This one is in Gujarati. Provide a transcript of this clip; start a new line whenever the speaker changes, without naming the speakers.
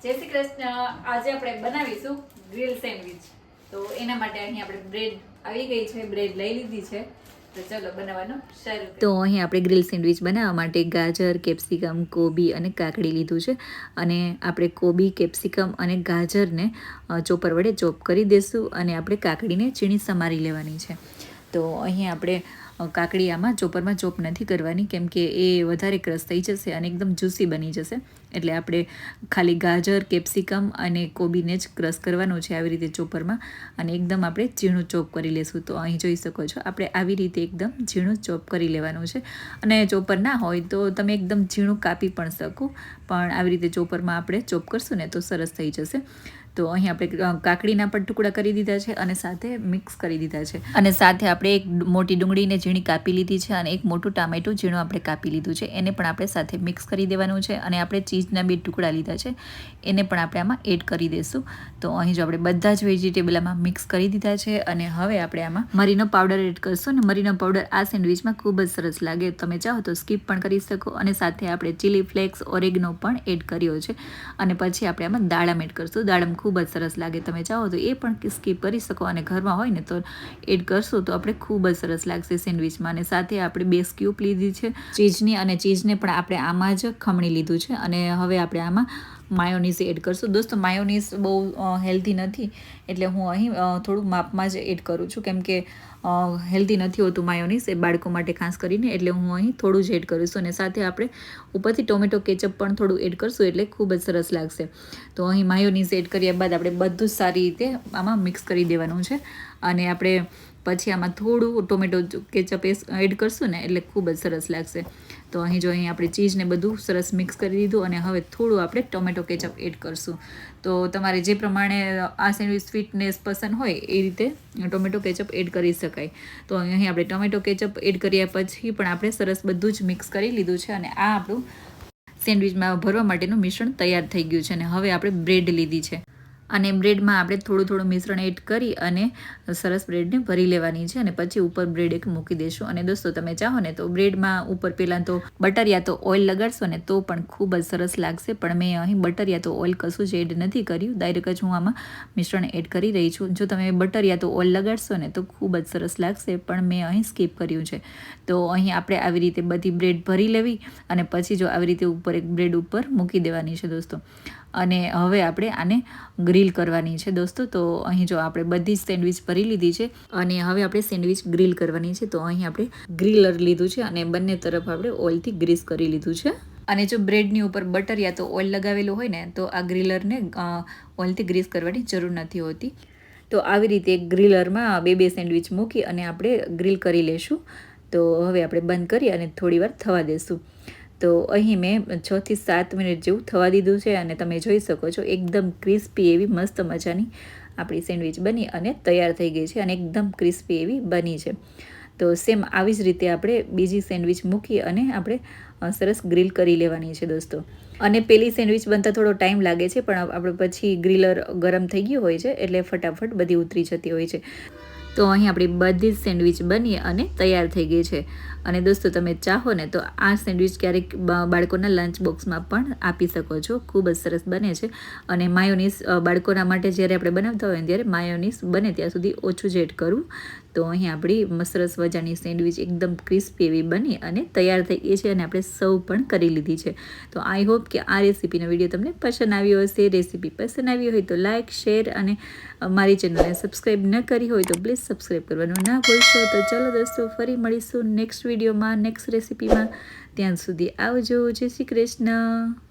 જય શ્રી કૃષ્ણ. આજે આપણે બનાવીશું ગ્રીલ સેન્ડવિચ. તો એના માટે અહીં આપણે બ્રેડ આવી ગઈ છે, બ્રેડ લઈ લીધી છે. તો ચલો બનાવવાનું શરૂ કરીએ.
તો અહીં આપણે ગ્રીલ સેન્ડવિચ બનાવવા માટે ગાજર, કેપ્સિકમ, કોબી અને કાકડી લીધું છે. અને આપણે કોબી, કેપ્સિકમ અને ગાજરને ચોપર વડે ચોપ કરી દઈશું અને આપણે કાકડીને ઝીણી સમારી લેવાની છે. તો અહીં આપણે કાકડી આમાં ચોપરમાં ચોપ નથી કરવાની, કેમ કે એ વધારે ક્રશ થઈ જશે અને એકદમ જ્યુસી બની જશે. એટલે આપણે ખાલી ગાજર, કેપ્સિકમ અને કોબીને જ ક્રશ કરવાનું છે આવી રીતે ચોપરમાં, અને એકદમ આપણે ઝીણું ચોપ કરી લેશું. તો અહીં જોઈ શકો છો આપણે આવી રીતે એકદમ ઝીણું ચોપ કરી લેવાનું છે. અને ચોપર ના હોય તો તમે એકદમ ઝીણું કાપી પણ શકો, પણ આવી રીતે ચોપરમાં આપણે ચોપ કરશું ને તો સરસ થઈ જશે. તો અહીં આપણે કાકડીના પણ ટુકડા કરી દીધા છે અને સાથે મિક્સ કરી દીધા છે. અને સાથે આપણે એક મોટી ડુંગળીને ઝીણી કાપી લીધી છે અને એક મોટું ટામેટું ઝીણું આપણે કાપી લીધું છે. એને પણ આપણે સાથે મિક્સ કરી દેવાનું છે. અને આપણે ચીઝના 2 ટુકડા લીધા છે, એને પણ આપણે આમાં એડ કરી દઈશું. તો અહીં જો આપણે બધા જ વેજીટેબલ આમાં મિક્સ કરી દીધા છે. અને હવે આપણે આમાં મરીનો પાવડર એડ કરશું. અને મરીનો પાવડર આ સેન્ડવિચમાં ખૂબ જ સરસ લાગે, તમે ચાહો તો સ્કીપ પણ કરી શકો. અને સાથે આપણે ચીલી ફ્લેક્સ, ઓરેગનો પણ એડ કર્યો છે. અને પછી આપણે આમાં દાડમ એડ કરશું. દાડમ ખૂબ જ સરસ લાગે, તમે ચાહો તો એ પણ સ્કીપ કરી શકો. અને ઘરમાં હોય ને તો એડ કરશો તો આપણે ખૂબ જ સરસ લાગશે સેન્ડવિચમાં. અને સાથે આપણે 2 સ્ક્યુબ લીધી છે ચીઝની, અને ચીઝને પણ આપણે આમાં જ ખમણી લીધું છે. અને હવે આપણે આમાં માયોનીઝ એડ કરશું. દોસ્તો, માયોનીઝ બહુ હેલ્ધી નથી, એટલે હું અહીં થોડું માપમાં જ એડ કરું છું, કેમ કે હેલ્ધી નથી હોતું માયોનીઝ, એ બાળકો માટે ખાસ કરીને. એટલે હું અહીં થોડું જ એડ કરું છું. અને સાથે આપણે ઉપરથી ટોમેટો કેચઅપ પણ થોડું એડ કરશું, એટલે ખૂબ જ સરસ લાગશે. તો અહીં માયોનીઝ એડ કર્યા બાદ આપણે બધું જ સારી રીતે આમાં મિક્સ કરી દેવાનું છે. અને આપણે પછી આમાં થોડું ટોમેટો કેચઅપ એડ કરશું ને એટલે ખૂબ જ સરસ લાગશે. તો અહીં જો અહીં આપણે ચીઝને બધું સરસ મિક્સ કરી દીધું. અને હવે થોડું આપણે ટોમેટો કેચઅપ એડ કરશું. તો તમારે જે પ્રમાણે આ સેન્ડવિચ સ્વીટનેસ પસંદ હોય એ રીતે ટોમેટો કેચઅપ એડ કરી શકાય. તો અહીં આપણે ટોમેટો કેચઅપ એડ કર્યા પછી પણ આપણે સરસ બધું જ મિક્સ કરી લીધું છે. અને આ આપણું સેન્ડવિચમાં ભરવા માટેનું મિશ્રણ તૈયાર થઈ ગયું છે. અને હવે આપણે બ્રેડ લીધી છે, અને બ્રેડમાં આપણે થોડું મિશ્રણ એડ કરી અને સરસ બ્રેડને ભરી લેવાની છે. અને પછી ઉપર બ્રેડ એક મૂકી દઈશું. અને દોસ્તો, તમે ચાહો ને તો બ્રેડમાં ઉપર પહેલાં તો બટર યા તો ઓઇલ લગાડશો ને તો પણ ખૂબ જ સરસ લાગશે. પણ મેં અહીં બટર યા તો ઓઇલ કશું જ એડ નથી કર્યું, ડાયરેક્ટ જ હું આમાં મિશ્રણ એડ કરી રહી છું. જો તમે બટર યા તો ઓઇલ લગાડશો ને તો ખૂબ જ સરસ લાગશે, પણ મેં અહીં સ્કીપ કર્યું છે. તો અહીં આપણે આવી રીતે બધી બ્રેડ ભરી લેવી અને પછી જો આવી રીતે ઉપર એક બ્રેડ ઉપર મૂકી દેવાની છે દોસ્તો. અને હવે આપણે આને ગ્રીલ કરવાની છે દોસ્તો. તો અહીં જો આપણે બધી જ સેન્ડવિચ ભરી લીધી છે, અને હવે આપણે સેન્ડવિચ ગ્રીલ કરવાની છે. તો અહીં આપણે ગ્રીલર લીધું છે અને બંને તરફ આપણે ઓઇલથી ગ્રીસ કરી લીધું છે. અને જો બ્રેડની ઉપર બટર યા તો ઓઇલ લગાવેલું હોય ને તો આ ગ્રીલરને ઓઇલથી ગ્રીસ કરવાની જરૂર નથી હોતી. તો આવી રીતે ગ્રીલરમાં 2 સેન્ડવિચ મૂકી અને આપણે ગ્રીલ કરી લેશું. તો હવે આપણે બંધ કરી અને થોડી વાર થવા દેશું. તો અહીં મેં 6 થી 7 મિનિટ જેવું થવા દીધું છે. અને તમે જોઈ શકો છો એકદમ ક્રિસ્પી એવી મસ્ત મજાની આપણી સેન્ડવિચ બની અને તૈયાર થઈ ગઈ છે. અને એકદમ ક્રિસ્પી એવી બની છે. તો સેમ આવી જ રીતે આપણે બીજી સેન્ડવિચ મૂકી અને આપણે સરસ ગ્રીલ કરી લેવાની છે દોસ્તો. અને પેલી સેન્ડવિચ બનતા થોડો ટાઈમ લાગે છે, પણ આપણે પછી ગ્રીલર ગરમ થઈ ગયું હોય છે એટલે ફટાફટ બધી ઉતરી જતી હોય છે. તો અહીં આપણી બધી જ સેન્ડવિચ બની અને તૈયાર થઈ ગઈ છે. અને દોસ્તો, તમે ચાહો ને તો આ સેન્ડવિચ ક્યારેક બાળકોના લંચ બોક્સમાં પણ આપી શકો છો. ખૂબ જ સરસ બને છે. અને માયોનીઝ બાળકોના માટે જ્યારે આપણે બનાવતા હોય ને ત્યારે માયોનીઝ બને ત્યાં સુધી ઓછું જ એડ કરવું. તો અહીં આપણી સરસ મજાની સેન્ડવિચ એકદમ ક્રિસ્પી એવી બની અને તૈયાર થઈ ગઈ છે. અને આપણે સર્વ પણ કરી લીધી છે. તો આઈ હોપ કે આ રેસીપીનો વિડીયો તમને પસંદ આવ્યો હશે. રેસીપી પસંદ આવી હોય તો લાઇક, શેર અને મારી ચેનલને સબસ્ક્રાઈબ ન કરી હોય તો પ્લીઝ સબસ્ક્રાઈબ કરવાનું ના ભૂલશો. તો ચાલો દોસ્તો, ફરી મળીશું નેક્સ્ટ વિડીયોમાં, નેક્સ્ટ રેસીપીમાં. ત્યાં સુધી આવજો. જય શ્રી કૃષ્ણ.